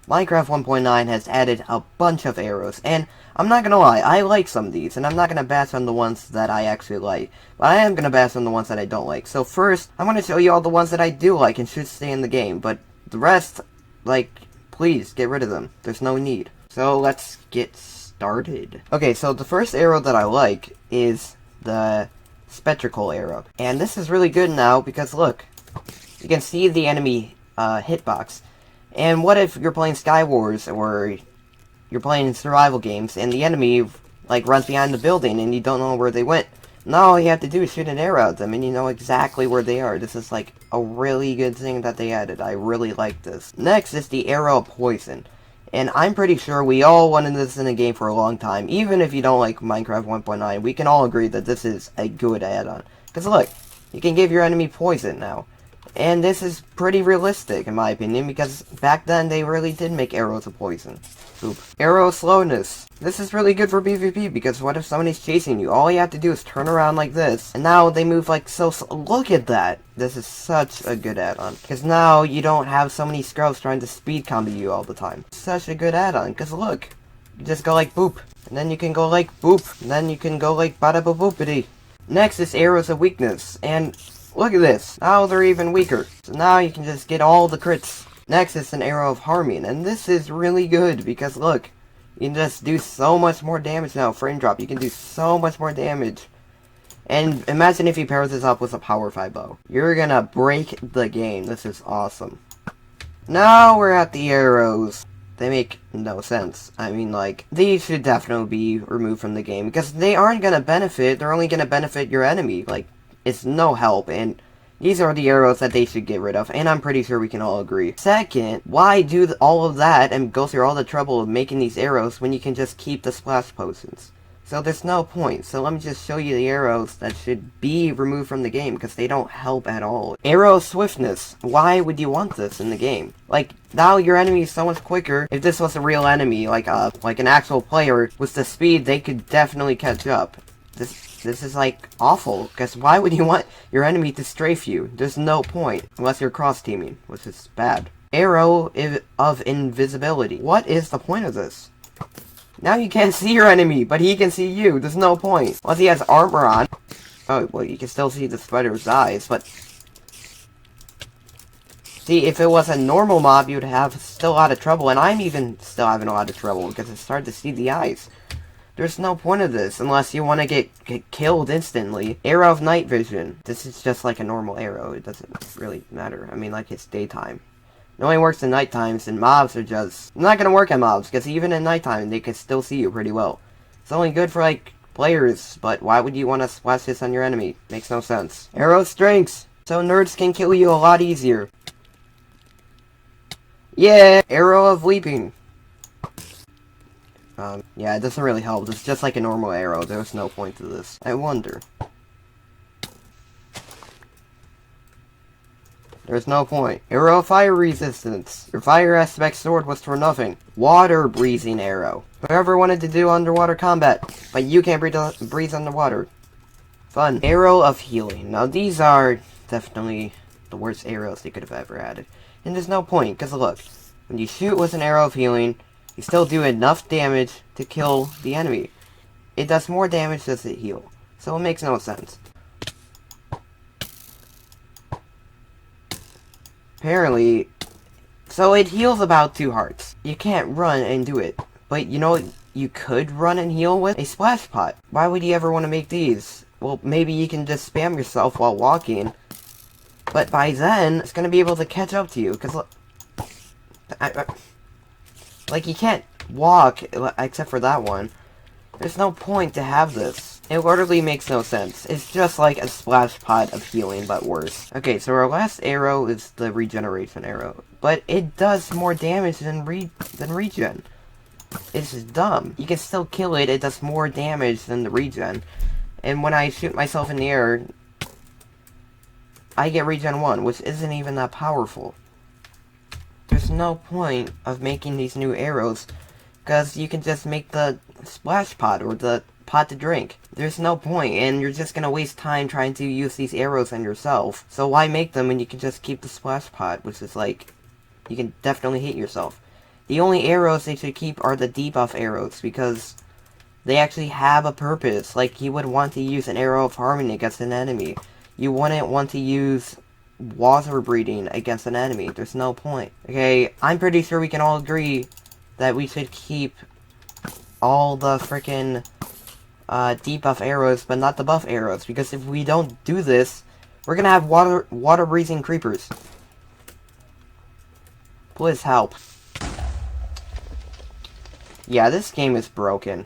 Minecraft 1.9 has added a bunch of arrows, and I'm not gonna lie, I like some of these, and I'm not gonna bash on the ones that I actually like, but I am gonna bash on the ones that I don't like. So first, I'm gonna show you all the ones that I do like and should stay in the game, but the rest, like, please, get rid of them. There's no need. So let's get started. Okay, so the first arrow that I like is the spectacle arrow, and this is really good now because look, you can see the enemy hitbox. And what if you're playing Sky Wars or you're playing survival games and the enemy like runs behind the building and you don't know where they went? Now all you have to do is shoot an arrow at them and you know exactly where they are. This is like a really good thing that they added. I really like this. Next is the arrow of poison. And I'm pretty sure we all wanted this in a game for a long time. Even if you don't like Minecraft 1.9, we can all agree that this is a good add-on. Because look, you can give your enemy poison now. And this is pretty realistic, in my opinion, because back then they really did make arrows of poison. Oop. Arrow slowness. This is really good for PvP, because what if somebody's chasing you? All you have to do is turn around like this, and now they move like so slow. Look at that! This is such a good add-on. Because now you don't have so many scrubs trying to speed combo you all the time. Such a good add-on, because look, you just go like boop, and then you can go like boop, and then you can go like bada boop boopity. Next is arrows of weakness, and look at this. Now they're even weaker. So now you can just get all the crits. Next is an arrow of harming. And this is really good because look, you can just do so much more damage now. Frame drop. You can do so much more damage. And imagine if you pair this up with a power 5 bow. You're gonna break the game. This is awesome. Now we're at the arrows. They make no sense. I mean, like, these should definitely be removed from the game because they aren't gonna benefit. They're only gonna benefit your enemy. Like, it's no help, and these are the arrows that they should get rid of, and I'm pretty sure we can all agree. Second, why do all of that and go through all the trouble of making these arrows when you can just keep the splash potions? So there's no point. So let me just show you the arrows that should be removed from the game, because they don't help at all. Arrow swiftness. Why would you want this in the game? Like, now your enemy is so much quicker. If this was a real enemy, like an actual player, with the speed, they could definitely catch up. This is, like, awful, because why would you want your enemy to strafe you? There's no point, unless you're cross-teaming, which is bad. Arrow of invisibility. What is the point of this? Now you can't see your enemy, but he can see you. There's no point. Unless he has armor on. Oh, well, you can still see the spider's eyes, but see, if it was a normal mob, you'd have still a lot of trouble, and I'm even still having a lot of trouble, because it's hard to see the eyes. There's no point of this, unless you want to get killed instantly. Arrow of night vision. This is just like a normal arrow. It doesn't really matter. I mean, like, it's daytime. It only works in night times, and mobs are just not gonna work at mobs, because even in nighttime, they can still see you pretty well. It's only good for, like, players, but why would you want to splash this on your enemy? Makes no sense. Arrow strengths. So nerds can kill you a lot easier. Yeah! Arrow of leaping. Yeah, it doesn't really help. It's just like a normal arrow. There's no point to this. I wonder. There's no point. Arrow of fire resistance. Your fire aspect sword was for nothing. Water breathing arrow. Whoever wanted to do underwater combat, but you can't breathe underwater. Fun. Arrow of healing. Now these are definitely the worst arrows they could have ever added. And there's no point, because look, when you shoot with an arrow of healing, you still do enough damage to kill the enemy. It does more damage than it heal. So it makes no sense. Apparently, so it heals about 2 hearts. You can't run and do it. But you know what you could run and heal with? A splash pot. Why would you ever want to make these? Well, maybe you can just spam yourself while walking. But by then, it's going to be able to catch up to you. Because, like, you can't walk, except for that one. There's no point to have this. It literally makes no sense. It's just like a splash pot of healing, but worse. Okay, so our last arrow is the regeneration arrow. But it does more damage than regen. It's dumb. You can still kill it, it does more damage than the regen. And when I shoot myself in the air, I get regen 1, which isn't even that powerful. There's no point of making these new arrows, because you can just make the splash pot or the pot to drink. There's no point, and you're just gonna waste time trying to use these arrows on yourself. So why make them when you can just keep the splash pot, which is like, you can definitely hit yourself. The only arrows they should keep are the debuff arrows, because they actually have a purpose. Like, you would want to use an arrow of harmony against an enemy. You wouldn't want to use water breathing against an enemy. There's no point. Okay, I'm pretty sure we can all agree that we should keep all the frickin' debuff arrows, but not the buff arrows, because if we don't do this, we're gonna have water breathing creepers. Please help. Yeah, this game is broken.